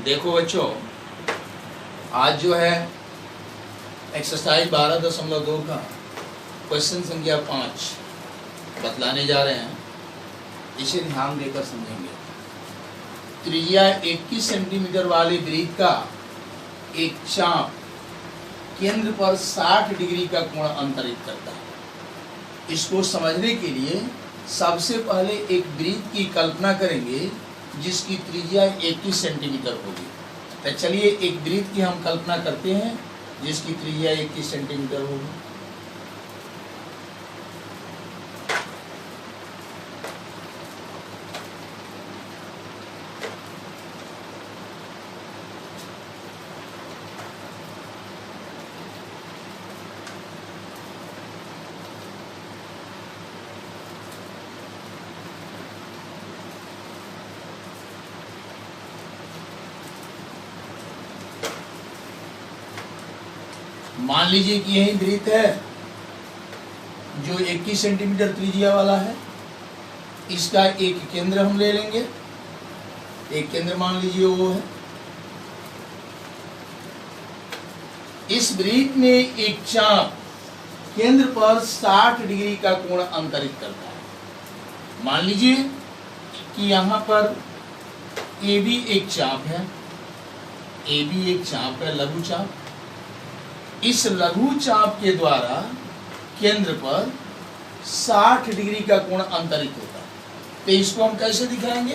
देखो बच्चों, आज जो है एक्सरसाइज 12.2 का क्वेश्चन संख्या 5 बतलाने जा रहे हैं। इसे ध्यान देकर समझेंगे। त्रिज्या 21 सेंटीमीटर वाले वृत्त का एक चाप केंद्र पर 60 डिग्री का कोण अंतरित करता है। इसको समझने के लिए सबसे पहले एक वृत्त की कल्पना करेंगे जिसकी त्रिज्या 21 सेंटीमीटर होगी। तो चलिए एक वृत्त की हम कल्पना करते हैं जिसकी त्रिज्या 21 सेंटीमीटर होगी। मान लीजिए कि यही वृत्त है जो 21 सेंटीमीटर त्रिज्या वाला है। इसका एक केंद्र हम ले लेंगे। एक केंद्र मान लीजिए वो है। इस वृत्त में एक चाप केंद्र पर 60 डिग्री का कोण अंतरित करता है। मान लीजिए कि यहां पर ए भी एक चाप है। ए भी एक चाप है, लघु चाप। इस लघु चाप के द्वारा केंद्र पर 60 डिग्री का कोण अंतरित होता है। तो इसको हम कैसे दिखाएंगे?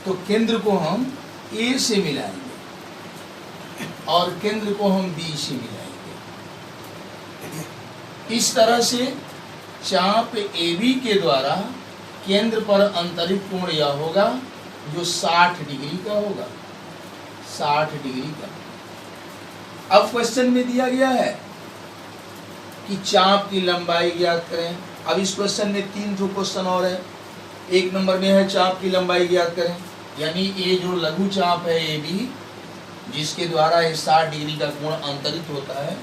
तो केंद्र को हम ए से मिलाएंगे और केंद्र को हम बी से मिलाएंगे। इस तरह से चाप ए बी के द्वारा केंद्र पर अंतरित कोण यह होगा जो 60 डिग्री का होगा। 60 डिग्री का। अब क्वेश्चन में दिया गया है कि चाप की लंबाई ज्ञात करें। अब इस क्वेश्चन में 3 क्वेश्चन और है। एक नंबर में है चाप की लंबाई ज्ञात करें, यानी ये जो लघु चाप है ए बी जिसके द्वारा ये 60 डिग्री का कोण अंतरित होता है,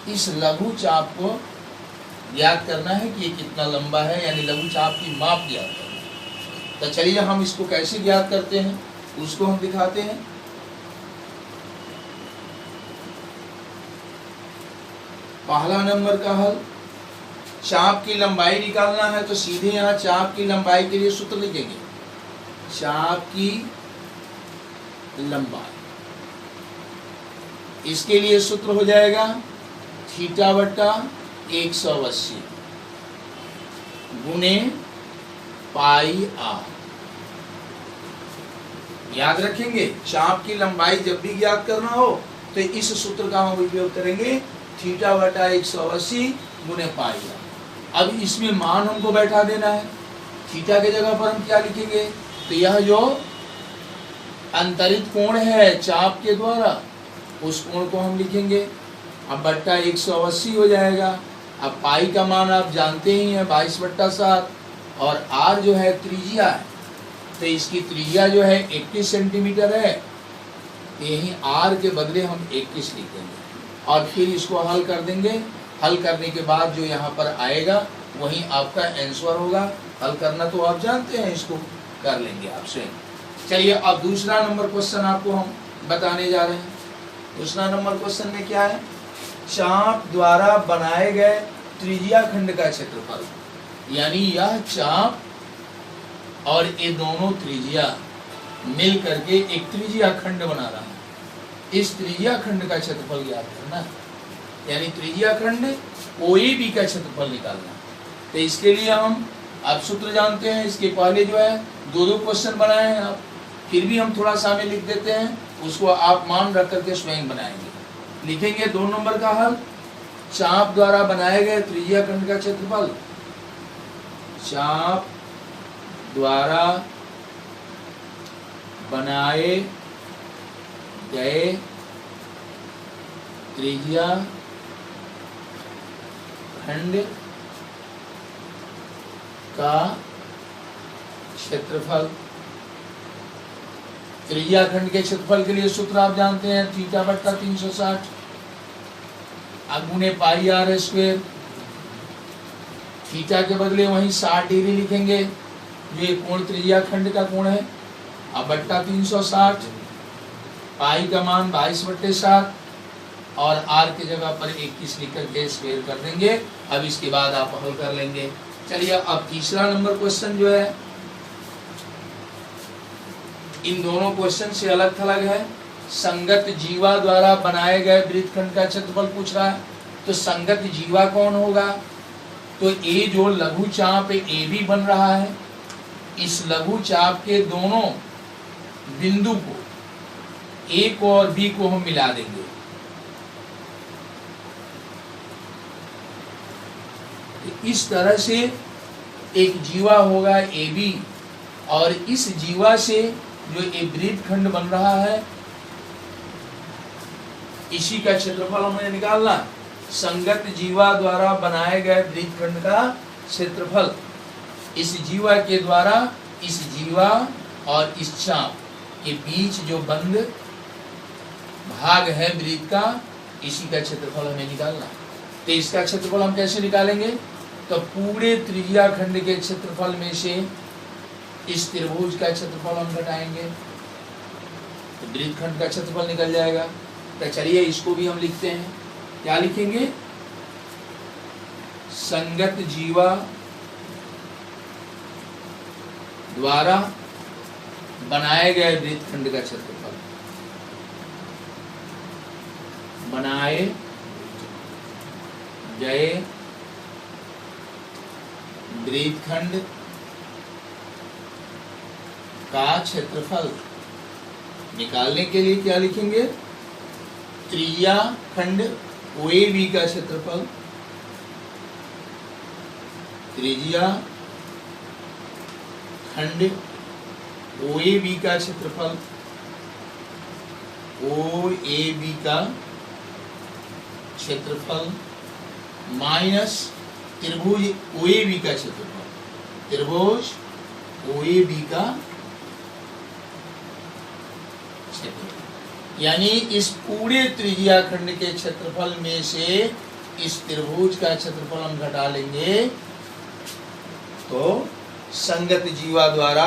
इस लघु चाप को ज्ञात करना है कि ये कितना लंबा है, यानी लघु चाप की माप ज्ञात करना है। तो चलिए हम इसको कैसे ज्ञात करते हैं उसको हम दिखाते हैं। पहला नंबर का हल, चाप की लंबाई निकालना है तो सीधे यहाँ चाप की लंबाई के लिए सूत्र लिखेंगे। चाप की लंबाई, इसके लिए सूत्र हो जाएगा थीटा बटा 180 गुने पाई आर। याद रखेंगे, चाप की लंबाई जब भी ज्ञात करना हो तो इस सूत्र का हम उपयोग करेंगे, थीटा बटा 180 गुने पाई आर। अब इसमें मान हमको बैठा देना है। थीटा के जगह पर हम क्या लिखेंगे? तो यह जो अंतरित कोण है चाप के द्वारा, उस कोण को हम लिखेंगे। अब बट्टा 180 हो जाएगा। अब पाई का मान आप जानते ही हैं 22/7, और आर जो है त्रिज्या है, तो इसकी त्रिज्या जो है 21 सेंटीमीटर है। यही आर के बदले हम 21 लिख देंगे और फिर इसको हल कर देंगे। हल करने के बाद जो यहाँ पर आएगा वही आपका आंसर होगा। हल करना तो आप जानते हैं, इसको कर लेंगे आप स्वयं। चलिए अब दूसरा नंबर क्वेश्चन आपको हम बताने जा रहे हैं। दूसरा नंबर क्वेश्चन में क्या है? चाप द्वारा बनाए गए त्रिज्या खंड का क्षेत्रफल, यानी यह चाप और ये दोनों त्रिज्या मिल करके एक त्रिज्या खंड बना रहा है। इस त्रिज्या खंड का क्षेत्रफल ज्ञात करना है, यानी त्रिज्या खंड OAB का क्षेत्रफल निकालना। तो इसके लिए हम आप सूत्र जानते हैं। इसके पहले जो है 2 क्वेश्चन बनाए हैं आप, फिर भी हम थोड़ा सा में लिख देते हैं, उसको आप मान रख करके स्वयं बनाएंगे। लिखेंगे 2 नंबर का हल, चाप द्वारा बनाए गए त्रिज्या खंड का क्षेत्रफल। चाप द्वारा बनाए गए त्रिज्या खंड का क्षेत्रफल। त्रिज्या खंड के क्षेत्रफल के लिए सूत्र आप जानते हैं, थीटा बटा 360 गुने पाई आर स्क्वायर। थीटा के बदले वहीं 60 डिग्री लिखेंगे, जो ये कोण त्रिज्या खंड का कोण है। अब बट्टा 360 पाई का मान 22/7 और आर की जगह पर 21 लिख करके स्क्वायर कर देंगे। अब इसके बाद आप हल कर लेंगे। चलिए अब तीसरा नंबर क्वेश्चन जो है इन दोनों क्वेश्चन से अलग थलग है। संगत जीवा द्वारा बनाए गए वृत्तखंड का क्षेत्रफल पूछ रहा है। तो संगत जीवा कौन होगा? तो ए जो लघु चाप ए बी बन रहा है, इस लघु चाप के दोनों बिंदु को ए को और बी को हम मिला देंगे। इस तरह से एक जीवा होगा ए बी और इस जीवा से जो एक वृत्तखंड बन रहा है इसी का क्षेत्रफल हमें निकालना। संगत जीवा द्वारा बनाए गए वृत्तखंड का क्षेत्रफल इस जीवा के द्वारा इस जीवा और इस चाप के बीच जो बंद भाग है वृत्त का, इसी का क्षेत्रफल हमें निकालना। तो इसका क्षेत्रफल हम कैसे निकालेंगे? तो पूरे त्रिज्या खंड के क्षेत्रफल में से इस त्रिभुज का क्षेत्रफल हम घटाएंगे तो वृत्तखंड का क्षेत्रफल निकल जाएगा। तो चलिए इसको भी हम लिखते हैं। क्या लिखेंगे? संगत जीवा द्वारा बनाए गए वृत्तखंड का क्षेत्रफल, बनाए गए वृत्तखंड का क्षेत्रफल निकालने के लिए क्या लिखेंगे? त्रिज्या खंड OAB का क्षेत्रफल, त्रिज्या खंड OAB का क्षेत्रफल, OAB का क्षेत्रफल माइनस त्रिभुज OAB का क्षेत्रफल, त्रिभुज OAB का क्षेत्रफल। यानी इस पूरे त्रिज्या खंड के क्षेत्रफल में से इस त्रिभुज का क्षेत्रफल हम घटा लेंगे तो संगत जीवा द्वारा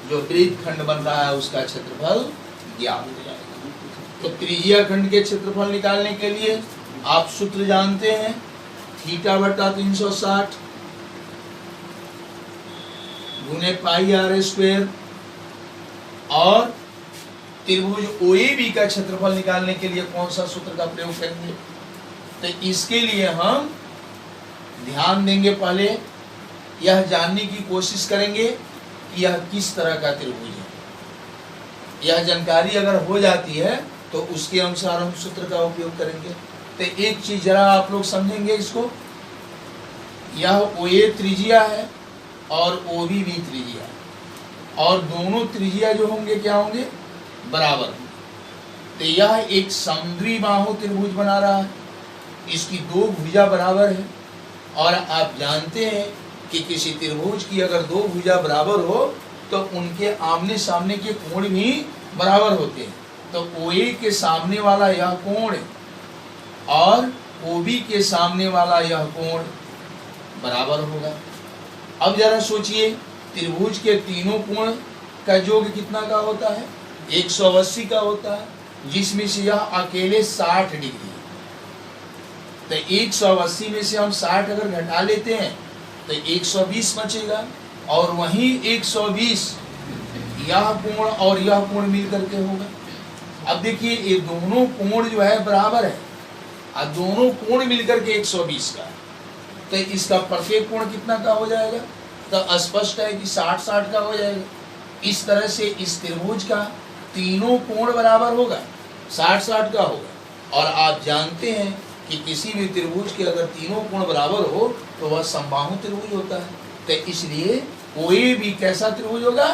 जो वृत्तखंड बन रहा है उसका क्षेत्रफल ज्ञात हो जाएगा। तो त्रिज्या खंड के क्षेत्रफल निकालने के लिए आप सूत्र जानते हैं, θ/360 गुने पाई r स्क्वायर। और त्रिभुज OAB का क्षेत्रफल निकालने के लिए कौन सा सूत्र का प्रयोग करेंगे? तो इसके लिए हम ध्यान देंगे, पहले यह जानने की कोशिश करेंगे कि यह किस तरह का त्रिभुज है। यह जानकारी अगर हो जाती है तो उसके अनुसार हम सूत्र का उपयोग करेंगे। तो एक चीज जरा आप लोग समझेंगे इसको, यह OA त्रिज्या है और OB भी त्रिज्या है और दोनों त्रिज्या जो होंगे क्या होंगे? बराबर। तो यह एक समद्विबाहु त्रिभुज बना रहा है, इसकी दो भुजा बराबर है। और आप जानते हैं कि किसी त्रिभुज की अगर दो भुजा बराबर हो तो उनके आमने सामने के कोण भी बराबर होते हैं। तो OA के सामने वाला यह कोण और OB के सामने वाला यह कोण बराबर होगा। अब जरा सोचिए, त्रिभुज के तीनों कोण का योग कितना का होता है? 180 का होता है, जिसमें से यह अकेले 60 डिग्री है। तो 180 में से हम 60 अगर घटा लेते हैं तो 120 बचेगा और वहीं 120 यह कोण और यह कोण मिल करके होगा। अब देखिए ये दोनों कोण जो है बराबर है और दोनों कोण मिलकर के 120 का है। तो इसका प्रत्येक कोण कितना का हो जाएगा? तो स्पष्ट है कि 60-60 का हो जाएगा। इस तरह से इस त्रिभुज का तीनों कोण बराबर होगा, 60-60 का होगा। और आप जानते हैं कि किसी भी त्रिभुज के अगर तीनों कोण बराबर हो तो वह समबाहु त्रिभुज होता है। तो इसलिए कोई भी कैसा त्रिभुज होगा?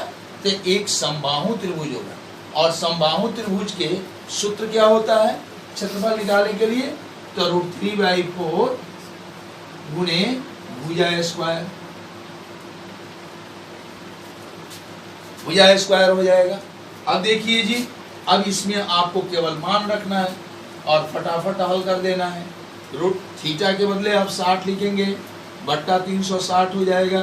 तो एक समबाहु त्रिभुज होगा। और समबाहु त्रिभुज के सूत्र क्या होता है क्षेत्रफल निकालने के लिए? तो √3/4 गुणे भुजा स्क्वायर, भुजा स्क्वायर हो जाएगा। अब देखिए जी, अब इसमें आपको केवल मान रखना है और फटाफट हल कर देना है। √θ के बदले आप 60 लिखेंगे, बट्टा 360 हो जाएगा।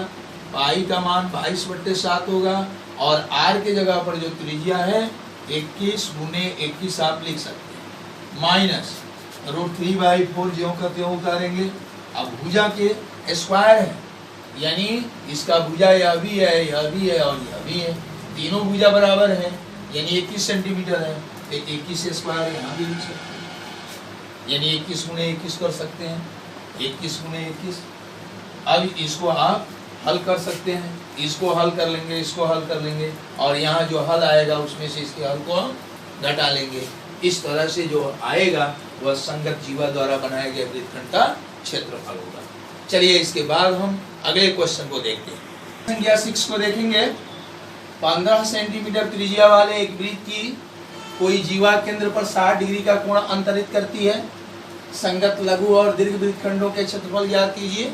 पाई का मान 22/7 होगा और r के जगह पर जो त्रिज्या है 21 गुने 21 आप लिख सकते हैं, माइनस √3/4 ज्यों का त्यों उतारेंगे। अब भुजा के स्क्वायर है, यानी इसका भुजा यह भी है, यह भी है और यह भी है, तीनों भुजा बराबर है, यानी 21 सेंटीमीटर है, तो 21 स्क्वायर यहाँ भी लिख सकते हैं, यानी 21 गुने 21 कर सकते हैं, 21 गुने 21। अब इसको आप हल कर सकते हैं, इसको हल कर लेंगे, इसको हल कर लेंगे, और यहाँ जो हल आएगा उसमें से इसके हल को हम घटा लेंगे। इस तरह से जो आएगा वह संगत जीवा द्वारा बनाए गए वृत्तखंड का क्षेत्रफल होगा। चलिए इसके बाद हम अगले क्वेश्चन को देखते हैं। संख्या 6 को देखेंगे। 15 सेंटीमीटर त्रिज्या वाले एक वृत्त की कोई जीवा केंद्र पर 60 डिग्री का कोण अंतरित करती है। संगत लघु और दीर्घ वृत्तखंडों के क्षेत्रफल ज्ञात कीजिए।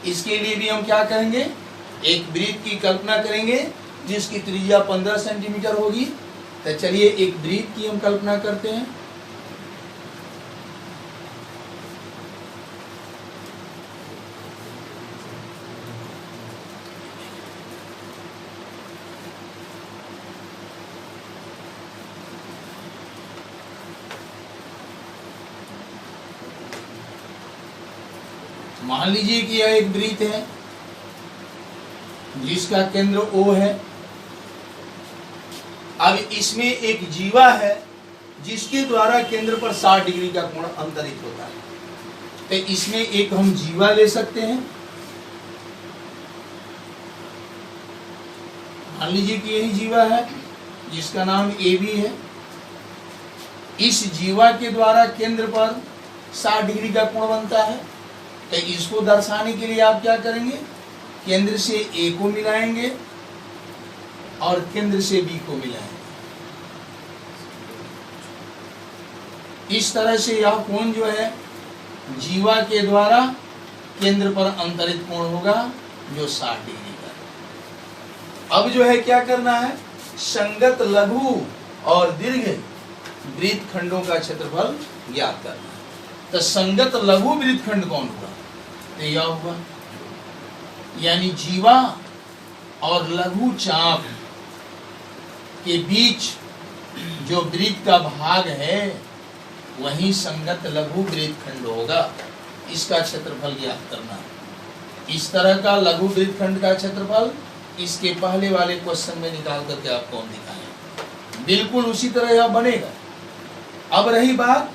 इसके लिए भी हम क्या करेंगे, एक वृत्त की कल्पना करेंगे जिसकी त्रिज्या 15 सेंटीमीटर होगी। तो चलिए एक वृत्त की हम कल्पना करते हैं। मान लीजिए कि यह एक वृत्त है जिसका केंद्र O है। अब इसमें एक जीवा है जिसके द्वारा केंद्र पर 60 डिग्री का कोण अंतरित होता है। तो इसमें एक हम जीवा ले सकते हैं। मान लीजिए कि यही जीवा है जिसका नाम AB है। इस जीवा के द्वारा केंद्र पर 60 डिग्री का कोण बनता है। तो इसको दर्शाने के लिए आप क्या करेंगे, केंद्र से A को मिलाएंगे और केंद्र से B को मिलाएंगे। इस तरह से यह कोण जो है जीवा के द्वारा केंद्र पर अंतरित कोण होगा जो 60 डिग्री का है। अब जो है क्या करना है, संगत लघु और दीर्घ वृत्तखंडों का क्षेत्रफल ज्ञात करना है। तो संगत लघु वृत्तखंड कौन होगा, तो यह होगा, यानी जीवा और लघु चाप के बीच जो वृत्त का भाग है वही संगत लघु वृत्तखंड होगा। इसका क्षेत्रफल ज्ञात करना है। इस तरह का लघु वृत्तखंड का क्षेत्रफल इसके पहले वाले क्वेश्चन में निकाल करके आपको हम दिखाएं, बिल्कुल उसी तरह यह बनेगा। अब रही बात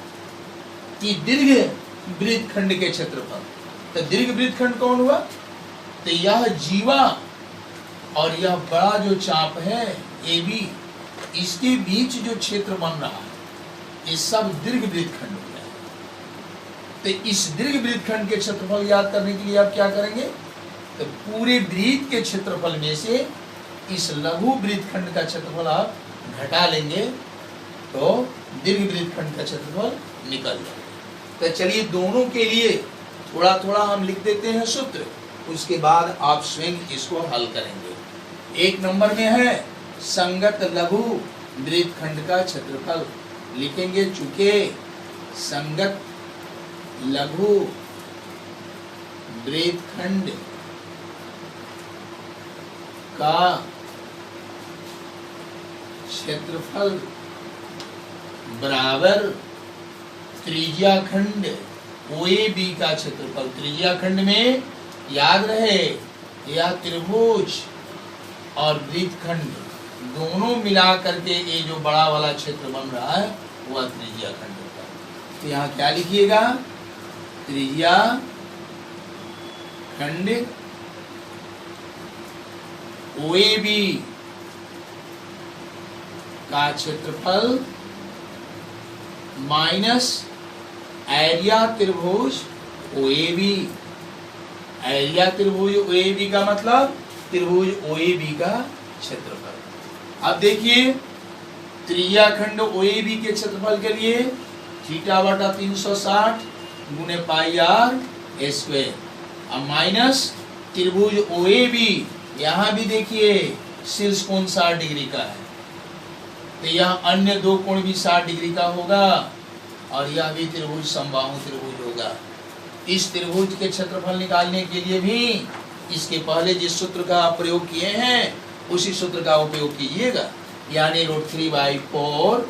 कि दीर्घ वृत्तखंड के क्षेत्रफल, तो दीर्घ वृत्तखंड कौन हुआ, तो यह जीवा और यह बड़ा जो चाप है AB, इसके बीच जो क्षेत्र बन रहा है ये सब दीर्घ वृत्तखंड हो गया। तो इस दीर्घ वृत्तखंड के क्षेत्रफल याद करने के लिए आप क्या करेंगे, तो पूरे वृत्त के क्षेत्रफल में से इस लघु वृत्तखंड का क्षेत्रफल आप घटा लेंगे तो दीर्घ वृत्तखंड का क्षेत्रफल निकल जाएगा। तो चलिए दोनों के लिए थोड़ा थोड़ा हम लिख देते हैं सूत्र, उसके बाद आप स्वयं इसको हल करेंगे। एक नंबर में है संगत लघु वृत्तखंड का क्षेत्रफल, लिखेंगे चूंकि संगत लघु वृत्तखंड का क्षेत्रफल बराबर त्रिज्या खंड OAB का क्षेत्रफल। त्रिज्या खंड में याद रहे या त्रिभुज और वृत्तखंड दोनों मिला करके ये जो बड़ा वाला क्षेत्र बन रहा है वह त्रिज्या खंड होता है। तो यहाँ क्या लिखिएगा, त्रिज्या खंड OAB का क्षेत्रफल माइनस एरिया त्रिभुज OAB। एरिया त्रिभुज OAB का मतलब त्रिभुज OAB का क्षेत्रफल। अब देखिए त्रिज्या खंड OAB के क्षेत्रफल के लिए θ/360 गुने πr²। अब माइनस त्रिभुज OAB, यहाँ भी देखिए शीर्ष कोण 60 डिग्री का है, तो यह अन्य दो कोण भी 60 डिग्री का होगा और यह भी त्रिभुज समबाहु त्रिभुज होगा। इस त्रिभुज के क्षेत्रफल निकालने के लिए भी इसके पहले जिस सूत्र का आप प्रयोग किए हैं उसी सूत्र का उपयोग कीजिएगा। यानी √3/4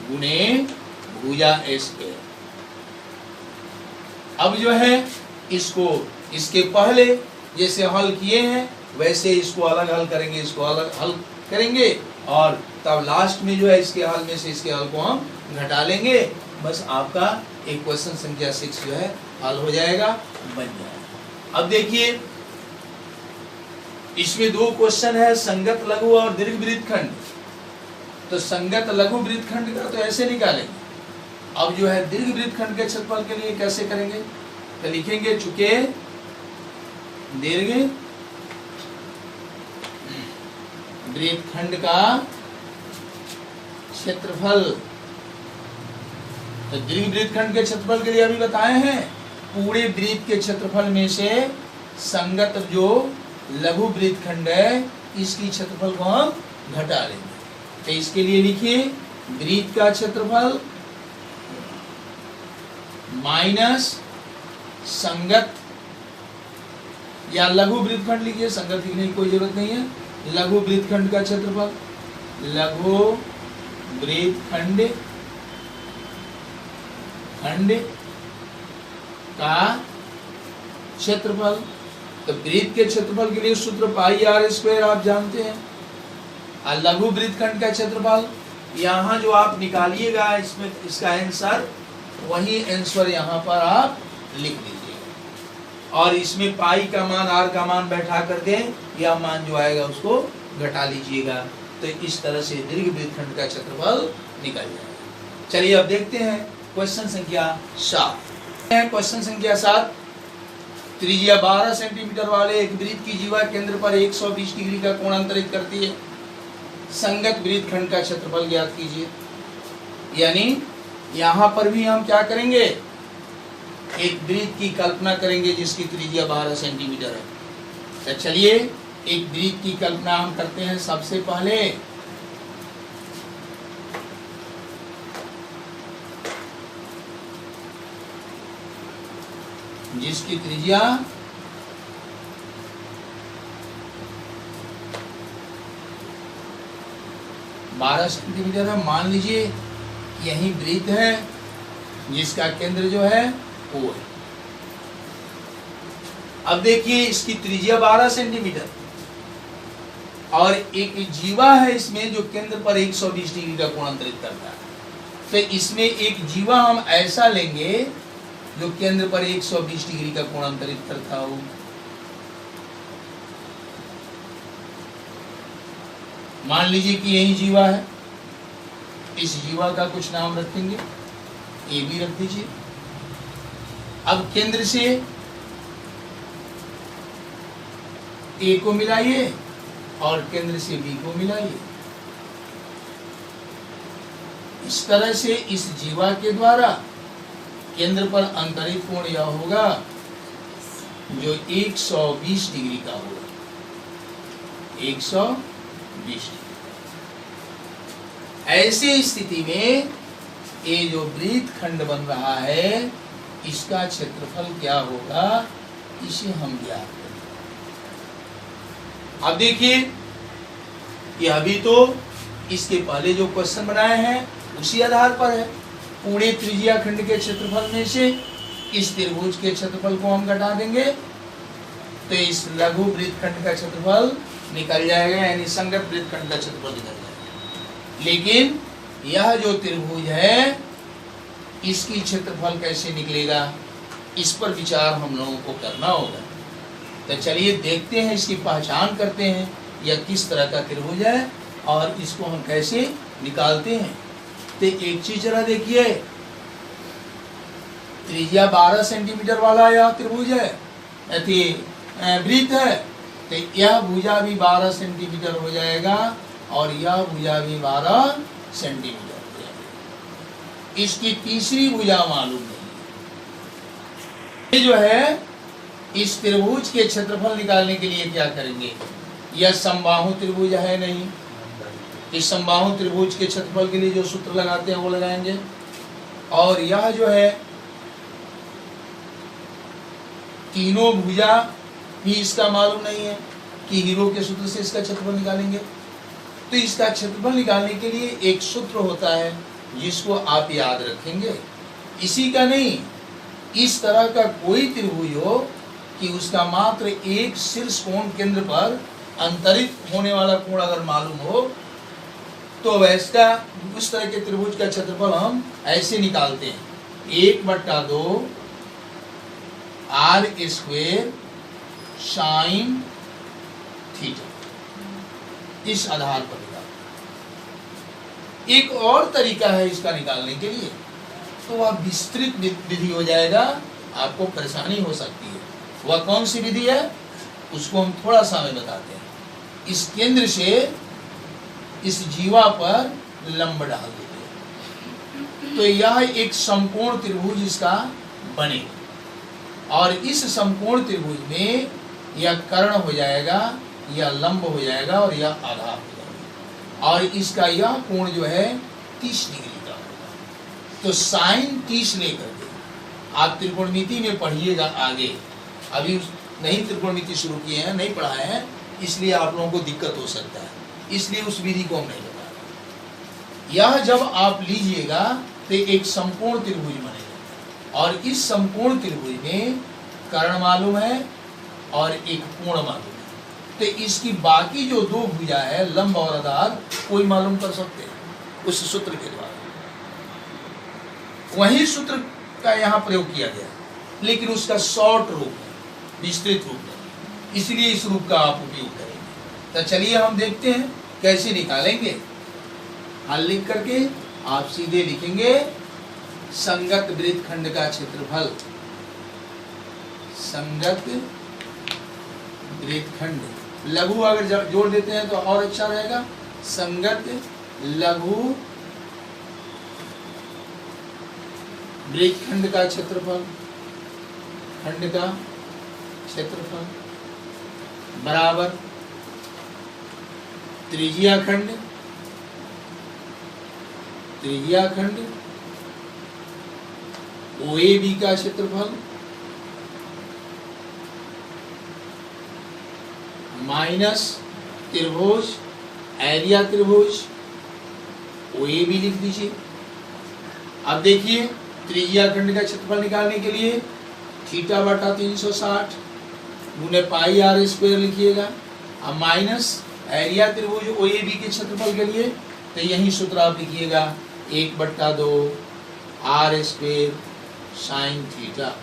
गुणे भुजा स्क्वायर। अब जो है इसको इसके पहले जैसे हल किए हैं वैसे इसको अलग हल करेंगे, इसको अलग हल करेंगे और तब लास्ट में जो है इसके हल में से इसके हल को हम घटा लेंगे। बस आपका एक क्वेश्चन संख्या 6 जो है हल हो जाएगा, बन जाएगा। अब देखिए इसमें 2 क्वेश्चन है, संगत लघु और दीर्घ वृत्तखंड। तो संगत लघु वृत्तखंड का तो ऐसे निकालेंगे। अब जो है दीर्घ वृत्तखंड के क्षेत्रफल के लिए कैसे करेंगे, तो लिखेंगे चूंकि दीर्घ वृत्तखंड का क्षेत्रफल, तो दीर्घ वृत्तखंड के क्षेत्रफल के लिए अभी बताए हैं पूरे वृत्त के क्षेत्रफल में से संगत जो लघु वृत्तखंड है इसकी क्षेत्रफल को हम घटा लेंगे। तो इसके लिए लिखिए वृत्त का क्षेत्रफल माइनस संगत या लघु वृत्तखंड लिखिए, संगत लिखने की कोई जरूरत नहीं है। लघु वृत्तखंड का क्षेत्रफल, लघु वृत्तखंड का क्षेत्रफल। तो वृत्त के क्षेत्रफल के लिए सूत्र πr² आप जानते हैं। और लघु वृत्तखंड का क्षेत्रफल यहाँ जो आप निकालिएगा इसमें इसका आंसर वही आंसर यहाँ पर आप लिख दीजिएगा और इसमें पाई का मान r का मान बैठा करके यह मान जो आएगा उसको घटा लीजिएगा। तो इस तरह से दीर्घ वृत्तखंड का क्षेत्रफल निकल जाएगा। चलिए अब देखते हैं क्वेश्चन संख्या 7। क्वेश्चन संख्या 7, त्रिज्या 12 सेंटीमीटर वाले एक वृत्त की जीवा केंद्र पर 120 डिग्री का कोण अंतरित करती है। संगत वृत्तखंड का क्षेत्रफल ज्ञात कीजिए। यानी यहाँ पर भी हम क्या करेंगे, एक वृत्त की कल्पना करेंगे जिसकी त्रिज्या 12 सेंटीमीटर है। तो चलिए एक वृत्त की कल्पना हम करते हैं। सबसे पहले जिसकी त्रिज्या 12 सेंटीमीटर है। मान लीजिए यही वृत्त है जिसका केंद्र जो है O है। अब देखिए इसकी त्रिज्या 12 सेंटीमीटर और एक जीवा है इसमें जो केंद्र पर 120 डिग्री का कोण अंतरित करता है। तो इसमें एक जीवा हम ऐसा लेंगे जो केंद्र पर 120 डिग्री का कोण अंतरित करता हो। मान लीजिए कि यही जीवा है, इस जीवा का कुछ नाम रखेंगे, ए बी रख दीजिए। अब केंद्र से ए को मिलाइए और केंद्र से बी को मिलाइए। इस तरह से इस जीवा के द्वारा केंद्र पर अंतरित कोण यह होगा जो 120 डिग्री का होगा, 120 डिग्री। ऐसी स्थिति में ये जो वृत्तखंड बन रहा है इसका क्षेत्रफल क्या होगा, इसे हम ज्ञात करेंगे। अब देखिए यह भी तो इसके पहले जो क्वेश्चन बनाए हैं उसी आधार पर है। पूरे त्रिज्या खंड के क्षेत्रफल में से इस त्रिभुज के क्षेत्रफल को हम घटा देंगे तो इस लघु वृत्तखंड का क्षेत्रफल निकल जाएगा, यानी संगत वृत्तखंड का क्षेत्रफल निकल जाएगा। लेकिन यह जो त्रिभुज है इसकी क्षेत्रफल कैसे निकलेगा, इस पर विचार हम लोगों को करना होगा। तो चलिए देखते हैं, इसकी पहचान करते हैं यह किस तरह का त्रिभुज है और इसको हम कैसे निकालते हैं। तो एक चीज जरा देखिए, त्रिज्या 12 सेंटीमीटर वाला यह त्रिभुज है, वृत्त है। तो यह भुजा भी 12 सेंटीमीटर हो जाएगा और यह भुजा भी 12 सेंटीमीटर हो जाएगा। इसकी तीसरी भुजा मालूम नहीं। ये जो है इस त्रिभुज के क्षेत्रफल निकालने के लिए क्या करेंगे, यह समबाहु त्रिभुज है नहीं, इस समबाहु त्रिभुज के क्षेत्रफल के लिए जो सूत्र लगाते हैं वो लगाएंगे। और यह जो है तीनों भुजा भी इसका मालूम नहीं है कि हीरो के सूत्र से इसका क्षेत्रफल निकालेंगे। तो इसका क्षेत्रफल निकालने के लिए एक सूत्र होता है जिसको आप याद रखेंगे। इसी का नहीं, इस तरह का कोई त्रिभुज हो कि उसका मात्र एक शीर्ष कोण केंद्र पर अंतरित होने वाला कोण अगर मालूम हो तो वैसा उस तरह के त्रिभुज का क्षेत्रफल हम ऐसे निकालते हैं, 1/2 r² साइन थीटा। इस आधार पर निकालते। एक और तरीका है इसका निकालने के लिए, तो वह विस्तृत विधि हो जाएगा, आपको परेशानी हो सकती है। वह कौन सी विधि है उसको हम थोड़ा सा में बताते हैं। इस केंद्र से इस जीवा पर लंब डाल देते हैं, तो यह एक समकोण त्रिभुज इसका बनेगा और इस समकोण त्रिभुज में यह कर्ण हो जाएगा, यह लंब हो जाएगा और यह आधार हो जाएगा और इसका यह कोण जो है 30 डिग्री का होगा। तो साइन 30 लेकर के आप त्रिकोणमिति में पढ़िएगा आगे, अभी नहीं त्रिकोणमिति शुरू किए हैं, नहीं पढ़ाए हैं, इसलिए आप लोगों को दिक्कत हो सकता है, इसलिए उस विधि को हम नहीं बता रहे। यह जब आप लीजिएगा तो एक समकोण त्रिभुज बनेगा और इस समकोण त्रिभुज में कर्ण मालूम है और एक कोण मालूम है, तो इसकी बाकी जो दो भुजा है लंब और आधार कोई मालूम कर सकते हैं उस सूत्र के द्वारा। वही सूत्र का यहाँ प्रयोग किया गया, लेकिन उसका शॉर्ट रूप है, विस्तृत रूप है, इसलिए इस रूप का आप उपयोग करेंगे। तो चलिए हम देखते हैं कैसे निकालेंगे। हल लिख करके आप सीधे लिखेंगे संगत वृत्तखंड का क्षेत्रफल। संगत वृत्तखंड, लघु अगर जोड़ देते हैं तो और अच्छा रहेगा। संगत लघु वृत्तखंड का क्षेत्रफल, खंड का क्षेत्रफल बराबर त्रिज्या खंड, त्रिज्या खंड OAB का क्षेत्रफल माइनस त्रिभुज एरिया त्रिभुज OAB लिख दीजिए। अब देखिए त्रिज्या खंड का क्षेत्रफल निकालने के लिए θ/360 गुने पाई r² लिखिएगा। अब माइनस एरिया त्रिभुज OAB के क्षेत्रफल के लिए तो यही सूत्र आप लिखिएगा 1/2 r² साइन थीटा।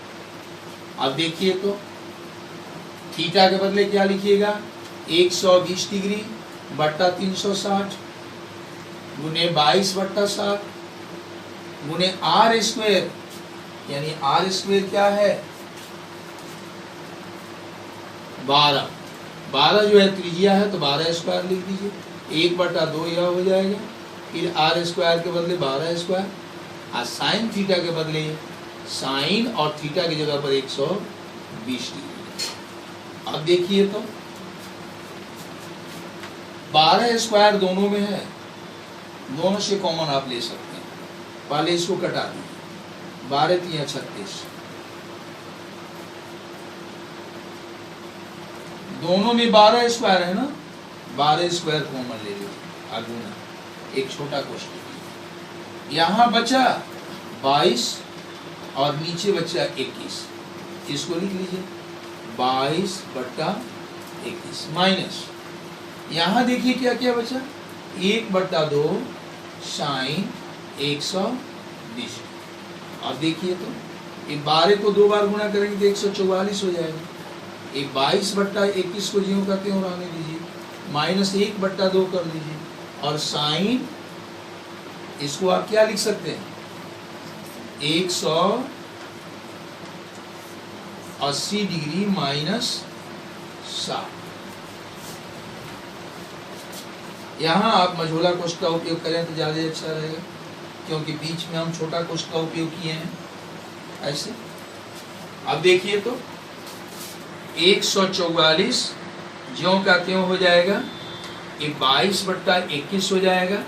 अब देखिए तो थीटा के बदले क्या लिखिएगा 120 डिग्री बट्टा 360 गुने 22/7 गुने r², यानी r² क्या है 12, 12 जो है त्रिज्या है तो 12² लिख दीजिए, 1/2 यह हो जाएगा, फिर r² के बदले 12², और साइन थीटा के बदले साइन और थीटा की जगह पर 120 डिग्री। अब देखिए तो 12² दोनों में है, दोनों से कॉमन आप ले सकते हैं। पहले इसको कटा दीजिए, 12×3 = 36, दोनों में 12² है ना, 12² कॉमन ले लीजिए, अगुना एक छोटा क्वेश्चन। यहाँ बचा 22 और नीचे बचा 21, इसको लिख लीजिए 22/21 माइनस यहाँ देखिए क्या क्या बचा 1/2 साइन 120। अब देखिए तो ये 12 को 2 बार गुणा करेंगे तो 144 हो जाएगा। एक 22/21 को ज्यों करते हो रहने दीजिए, माइनस 1/2 कर लीजिए और साइन इसको आप क्या लिख सकते हैं 180 डिग्री माइनस 60। यहाँ आप मझोला कोष्ठ का उपयोग करें तो ज़्यादा अच्छा रहेगा, क्योंकि बीच में हम छोटा कोष्ठ का उपयोग किए हैं ऐसे। अब देखिए तो 144 ज्यों का त्यों हो जाएगा, ये 22/21 हो जाएगा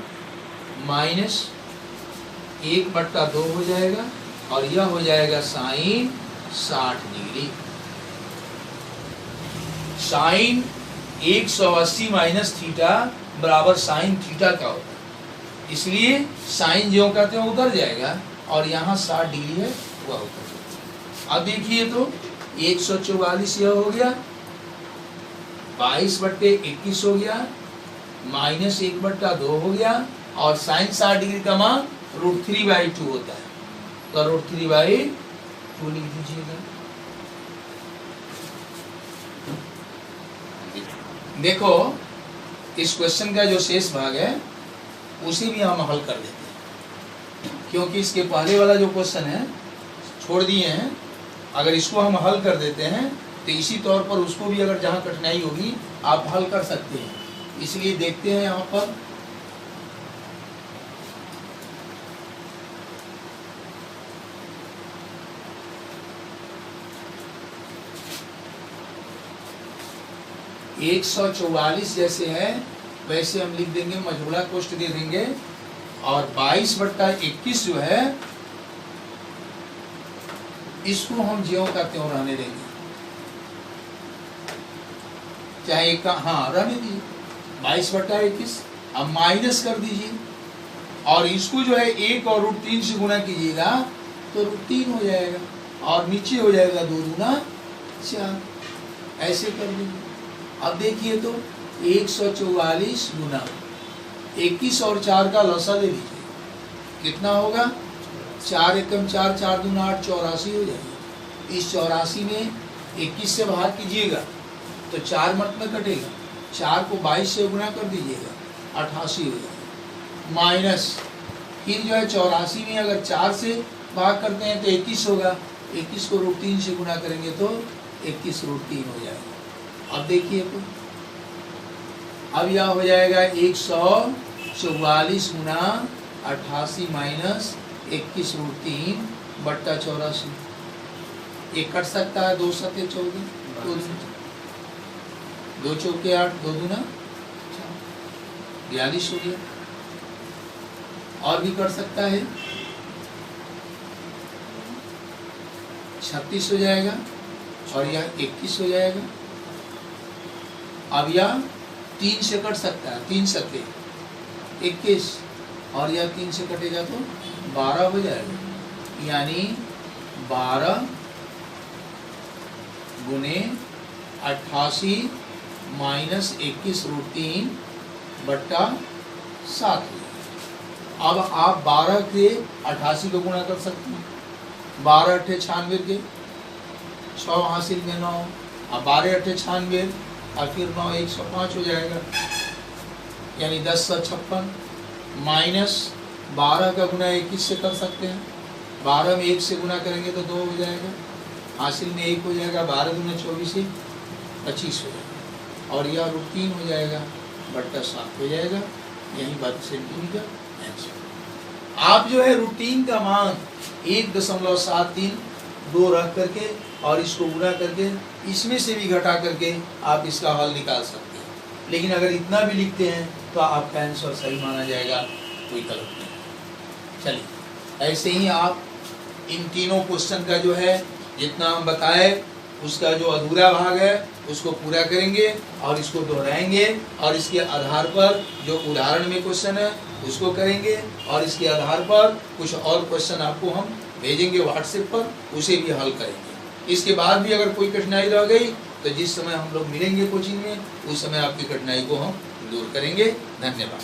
माइनस 1/2 हो जाएगा और यह हो जाएगा sine 60 degree. Sine 180 minus theta बराबर साइन थीटा का होता है, इसलिए साइन जो कहते हैं उधर जाएगा और यहाँ 60 डिग्री है वह उधर जाएगा। अब देखिए तो 144 यह हो गया, 22/21 हो गया, -1/2 हो गया, और साइन 60 डिग्री का मान √3/2 होता है, तो √3/2 लिख दीजिएगा। देखो इस क्वेश्चन का जो शेष भाग है उसे भी हम हल कर देते हैं, क्योंकि इसके पहले वाला जो क्वेश्चन है छोड़ दिए हैं। अगर इसको हम हल कर देते हैं तो इसी तौर पर उसको भी अगर जहाँ कठिनाई होगी आप हल कर सकते हैं। इसलिए देखते हैं यहाँ पर एक 144 जैसे है वैसे हम लिख देंगे, मझोला कोष्ठ दे देंगे, और 22/21 जो है इसको हम ज्यों का त्यों रहने देंगे, चाहे एक का हाँ रहने दीजिए 22/21। अब माइनस कर दीजिए और इसको जो है 1 और √3 से गुना कीजिएगा तो √3 हो जाएगा, और नीचे हो जाएगा 2 दूना 4, ऐसे कर दीजिए। अब देखिए तो 144 गुना 21 और 4 का लसा ले लीजिए, कितना होगा 4 एकम 4, 4 दूना 8, 84 हो जाएगा। इस 84 में 21 से भाग कीजिएगा तो 4 मत में कटेगा, 4 को 22 से गुना कर दीजिएगा 88 हो जाएगा, माइनस फिर जो है 84 में अगर 4 से भाग करते हैं तो 21 होगा, 21 को √3 से गुना करेंगे तो 21 √3 हो जाएगा। अब देखिए तो अब यह हो जाएगा 144 गुना 88 माइनस 21 √3/84। एक कट सकता है, 2 7 14, 2 चौके 8, 2 दूना 42 हो गया। और भी कर सकता है 36 हो जाएगा, और यह 21 हो जाएगा। अब यह 3 से कट सकता है, 3 सत्ते 21, और यह 3 से कटेगा तो 12 हो जाएगा, यानी 12 गुने 88 माइनस 21 √3/7। अब आप 12 के 88 को गुणा कर सकते हैं, 12 × 8 = 96 के 6 हासिल में 9, अब 12 × 8 = 96 और फिर 9 105 हो जाएगा, यानी 1056 माइनस 12 का गुना 21 से कर सकते हैं, 12 में 1 से गुना करेंगे तो 2 हो जाएगा, हासिल में 1 हो जाएगा, 12 दूना 24 से 25 हो जाएगा, और यह √3 हो जाएगा /7 हो जाएगा, यही 12 सेंटीमीटर आंसर। आप जो है रूटीन का मान 1.732 रख करके और इसको गुणा करके इसमें से भी घटा करके आप इसका हल निकाल सकते हैं, लेकिन अगर इतना भी लिखते हैं तो आपका आंसर सही माना जाएगा, कोई गलत नहीं। चलिए ऐसे ही आप इन तीनों क्वेश्चन का जो है जितना हम बताए उसका जो अधूरा भाग है उसको पूरा करेंगे और इसको दोहराएंगे, और इसके आधार पर जो उदाहरण में क्वेश्चन है उसको करेंगे, और इसके आधार पर कुछ और क्वेश्चन आपको हम भेजेंगे व्हाट्सएप पर, उसे भी हल करेंगे। इसके बाद भी अगर कोई कठिनाई रह गई तो जिस समय हम लोग मिलेंगे कोचिंग में उस समय आपकी कठिनाई को हम दूर करेंगे। धन्यवाद।